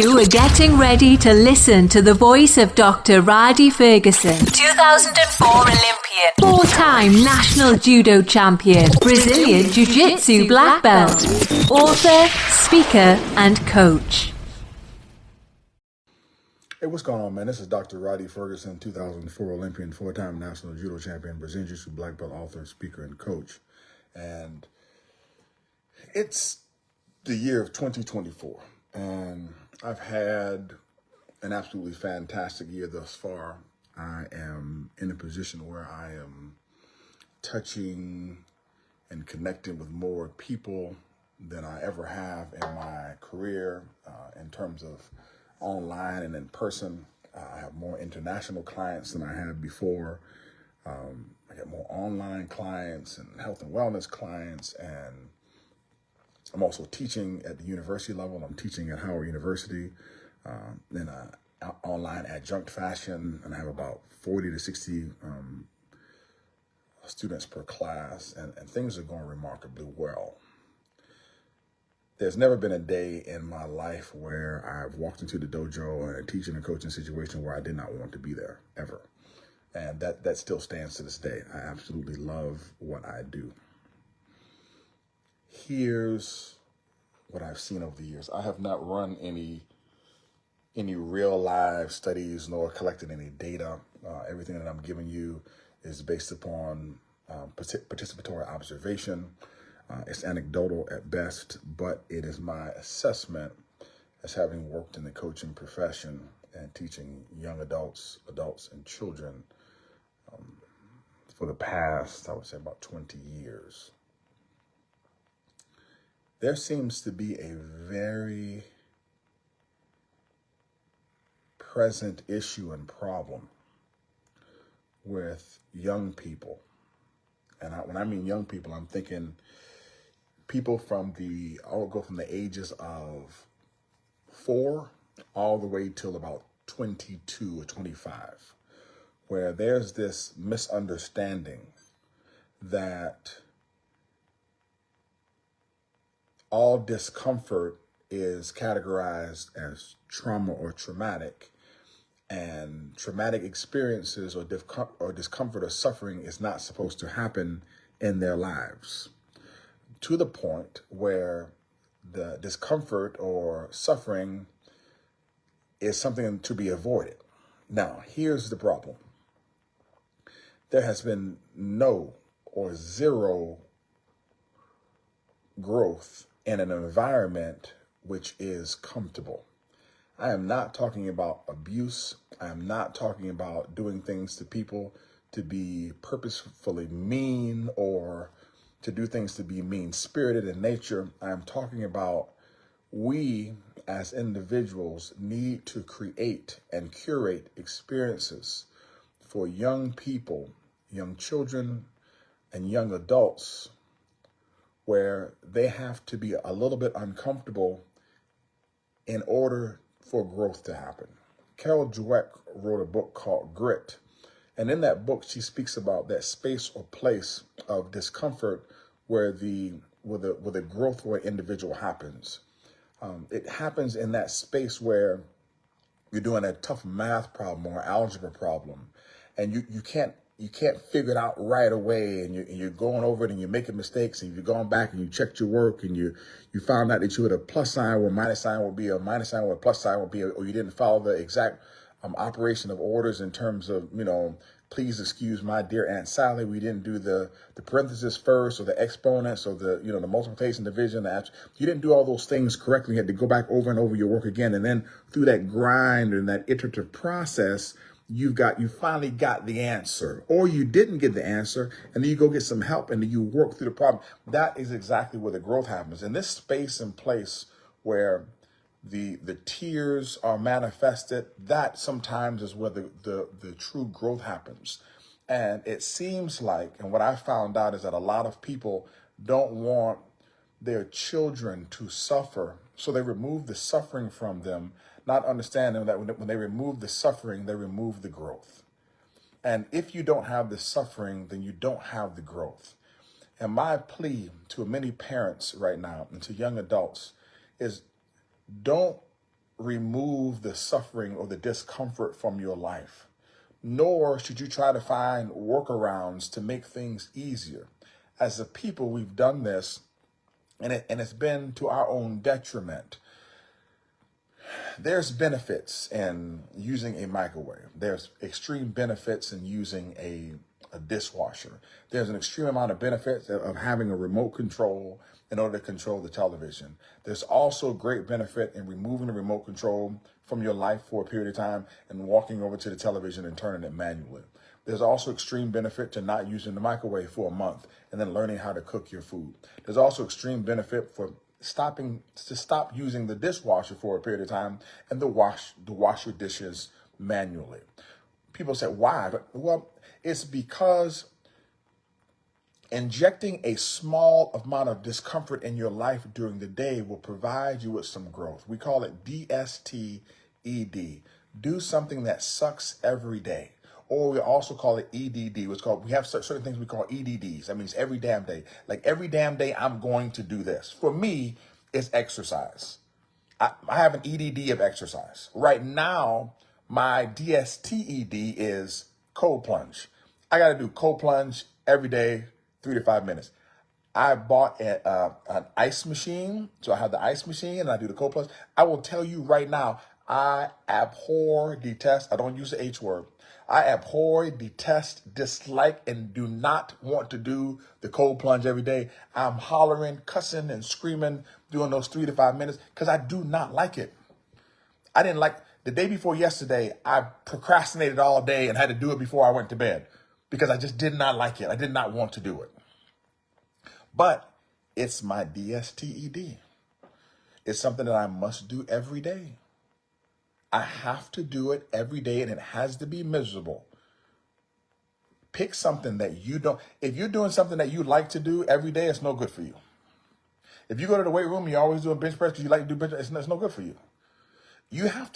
You are getting ready to listen to the voice of Dr. Rhadi Ferguson, 2004 Olympian, four-time national judo champion, Brazilian jiu-jitsu black belt, author, speaker, and coach. Hey, what's going on, man? This is Dr. Rhadi Ferguson, 2004 Olympian, four-time national judo champion, Brazilian jiu-jitsu black belt, author, speaker, and coach. And it's the year of 2024, and I've had an absolutely fantastic year thus far. I am in a position where I am touching and connecting with more people than I ever have in my career in terms of online and in person. I have more international clients than I had before. I get more online clients and health and wellness clients, and I'm also teaching at the university level. I'm teaching at Howard University in an online adjunct fashion, and I have about 40 to 60 students per class, and things are going remarkably well. There's never been a day in my life where I've walked into the dojo and a teaching and coaching situation where I did not want to be there, ever. And that still stands to this day. I absolutely love what I do. Here's what I've seen over the years. I have not run any real live studies nor collected any data. Everything that I'm giving you is based upon participatory observation. It's anecdotal at best, but it is my assessment as having worked in the coaching profession and teaching young adults and children for the past, I would say, about 20 years. There seems to be a very present issue and problem with young people. And when I mean young people, I'm thinking people I'll go from the ages of 4 all the way till about 22 or 25, where there's this misunderstanding that all discomfort is categorized as trauma or traumatic, and traumatic experiences or discomfort or suffering is not supposed to happen in their lives, to the point where the discomfort or suffering is something to be avoided. Now, here's the problem. There has been no or zero growth in an environment which is comfortable. I am not talking about abuse. I am not talking about doing things to people to be purposefully mean or to do things to be mean-spirited in nature. I am talking about we as individuals need to create and curate experiences for young people, young children, and young adults where they have to be a little bit uncomfortable in order for growth to happen. Carol Dweck wrote a book called Grit. And in that book, she speaks about that space or place of discomfort where the growth for an individual happens. It happens in that space where you're doing a tough math problem or algebra problem, and you can't figure it out right away, and you're going over it and you're making mistakes, and you're going back and you checked your work and you found out that you had a plus sign where minus sign would be, a minus sign where a plus sign would be, or you didn't follow the exact operation of orders in terms of, please excuse my dear Aunt Sally, we didn't do the parentheses first, or the exponents, or the multiplication, division. You didn't do all those things correctly. You had to go back over and over your work again. And then through that grind and that iterative process, you finally got the answer, or you didn't get the answer, and then you go get some help and then you work through the problem. That is exactly where the growth happens. In this space and place where the tears are manifested, that sometimes is where the true growth happens. And it seems like, and what I found out is that a lot of people don't want their children to suffer, so they remove the suffering from them, not understanding that when they remove the suffering, they remove the growth. And if you don't have the suffering, then you don't have the growth. And my plea to many parents right now and to young adults is don't remove the suffering or the discomfort from your life, nor should you try to find workarounds to make things easier. As a people, we've done this, and it's been to our own detriment. There's benefits in using a microwave. There's extreme benefits in using a dishwasher. There's an extreme amount of benefits of having a remote control in order to control the television. There's also great benefit in removing the remote control from your life for a period of time and walking over to the television and turning it manually. There's also extreme benefit to not using the microwave for a month and then learning how to cook your food. There's also extreme benefit for stop using the dishwasher for a period of time and to wash your dishes manually. People say, why? Well, it's because injecting a small amount of discomfort in your life during the day will provide you with some growth. We call it DSTED. Do something that sucks every day. Or we also call it EDD. We have certain things we call EDDs. That means every damn day. Like every damn day I'm going to do this. For me, it's exercise. I have an EDD of exercise. Right now, my DSTED is cold plunge. I got to do cold plunge every day, 3 to 5 minutes. I bought an ice machine. So I have the ice machine and I do the cold plunge. I will tell you right now, I abhor, detest, I don't use the H word. I abhor, detest, dislike, and do not want to do the cold plunge every day. I'm hollering, cussing, and screaming doing those 3 to 5 minutes because I do not like it. I didn't like the day before yesterday. I procrastinated all day and had to do it before I went to bed because I just did not like it. I did not want to do it. But it's my DSTED. It's something that I must do every day. I have to do it every day, and it has to be miserable. Pick something that you don't. If you're doing something that you like to do every day, it's no good for you. If you go to the weight room, you're always doing bench press because you like to do bench press, it's no good for you. You have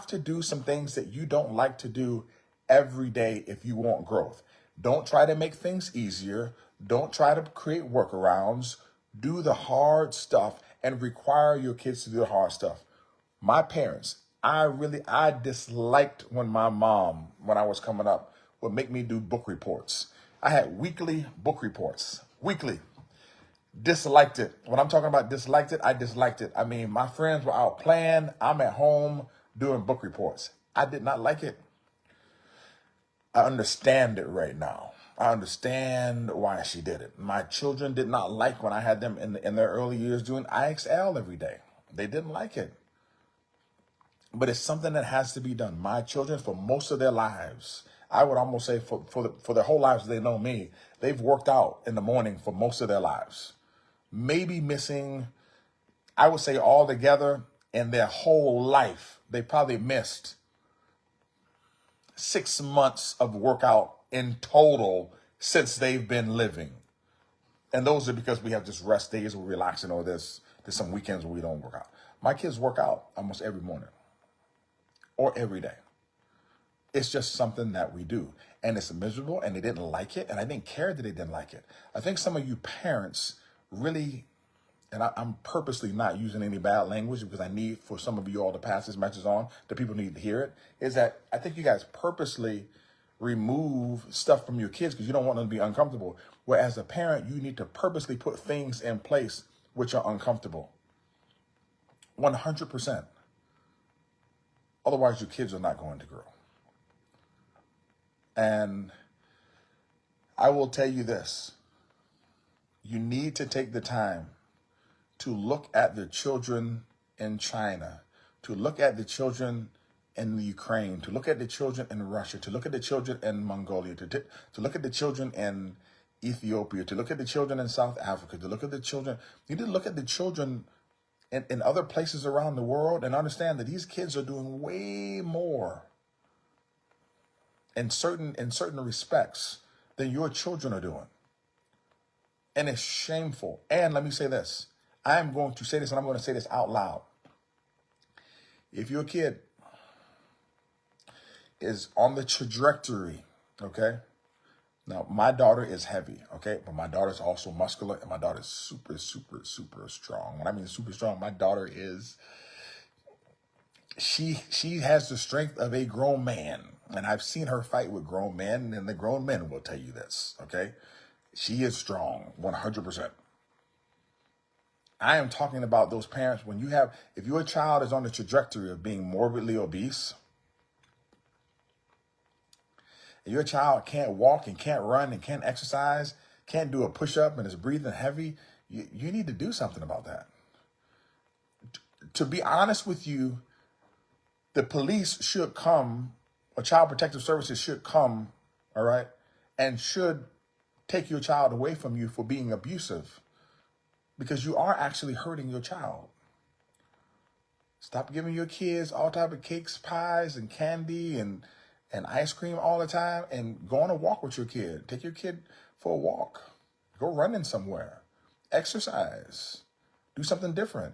to do some things that you don't like to do every day if you want growth. Don't try to make things easier. Don't try to create workarounds. Do the hard stuff and require your kids to do the hard stuff. My parents, I disliked when my mom, when I was coming up, would make me do book reports. I had weekly book reports. Weekly. Disliked it. When I'm talking about disliked it, I disliked it. I mean, my friends were out playing. I'm at home doing book reports. I did not like it. I understand it right now. I understand why she did it. My children did not like when I had them in their early years doing IXL every day. They didn't like it. But it's something that has to be done. My children, for most of their lives, I would almost say for their whole lives they know me, they've worked out in the morning for most of their lives. Maybe missing, I would say altogether in their whole life, they probably missed 6 months of workout in total since they've been living. And those are because we have just rest days, we're relaxing, or there's some weekends where we don't work out. My kids work out almost every morning or every day. It's just something that we do. And it's miserable, and they didn't like it, and I didn't care that they didn't like it. I think some of you parents really, and I'm purposely not using any bad language because I need for some of you all to pass this message on, that people need to hear it, is that I think you guys purposely remove stuff from your kids because you don't want them to be uncomfortable. Whereas as a parent, you need to purposely put things in place which are uncomfortable. 100%. Otherwise, your kids are not going to grow. And I will tell you this. You need to take the time to look at the children in China, to look at the children in the Ukraine, to look at the children in Russia, to look at the children in Mongolia, to look at the children in Ethiopia, to look at the children in South Africa, to look at the children. You need to look at the children in other places around the world and understand that these kids are doing way more in certain respects than your children are doing. And it's shameful. And let me say this. I am going to say this, and I'm going to say this out loud. If your kid is on the trajectory, okay? Now, my daughter is heavy, okay? But my daughter is also muscular, and my daughter is super, super, super strong. When I mean super strong, my daughter is she has the strength of a grown man. And I've seen her fight with grown men, and the grown men will tell you this, okay? She is strong, 100%. I am talking about those parents if your child is on the trajectory of being morbidly obese, and your child can't walk and can't run and can't exercise, can't do a push-up and is breathing heavy, you need to do something about that. To be honest with you, the police should come, or Child Protective Services should come, all right, and should take your child away from you for being abusive, because you are actually hurting your child. Stop giving your kids all type of cakes, pies, and candy and ice cream all the time, and go on a walk with your kid. Take your kid for a walk. Go running somewhere. Exercise. Do something different.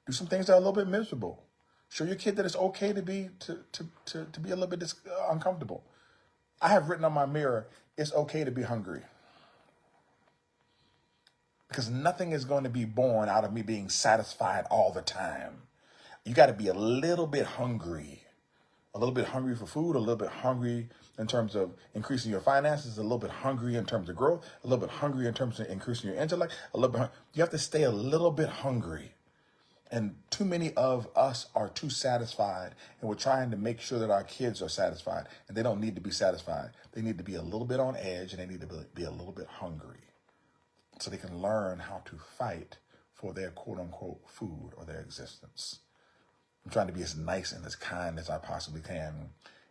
Do some things that are a little bit miserable. Show your kid that it's okay to be a little bit uncomfortable. I have written on my mirror, it's okay to be hungry. Because nothing is going to be born out of me being satisfied all the time. You got to be a little bit hungry. A little bit hungry for food, a little bit hungry in terms of increasing your finances, a little bit hungry in terms of growth, a little bit hungry in terms of increasing your intellect, a little bit. You have to stay a little bit hungry. And too many of us are too satisfied, and we're trying to make sure that our kids are satisfied, and they don't need to be satisfied. They need to be a little bit on edge, and they need to be a little bit hungry so they can learn how to fight for their quote unquote food or their existence. I'm trying to be as nice and as kind as I possibly can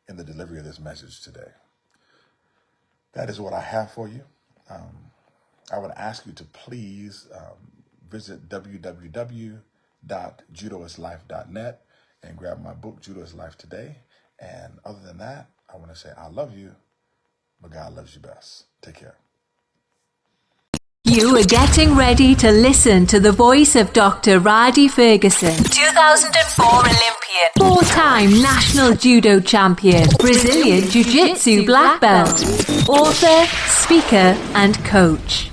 in the delivery of this message today. That is what I have for you. I would ask you to please visit www.judoislife.net and grab my book, Judo is Life Today. And other than that, I want to say I love you, but God loves you best. Take care. You are getting ready to listen to the voice of Dr. Rhadi Ferguson, 2004 Olympian, 4-time national judo champion, Brazilian Jiu-Jitsu black belt, author, speaker, and coach.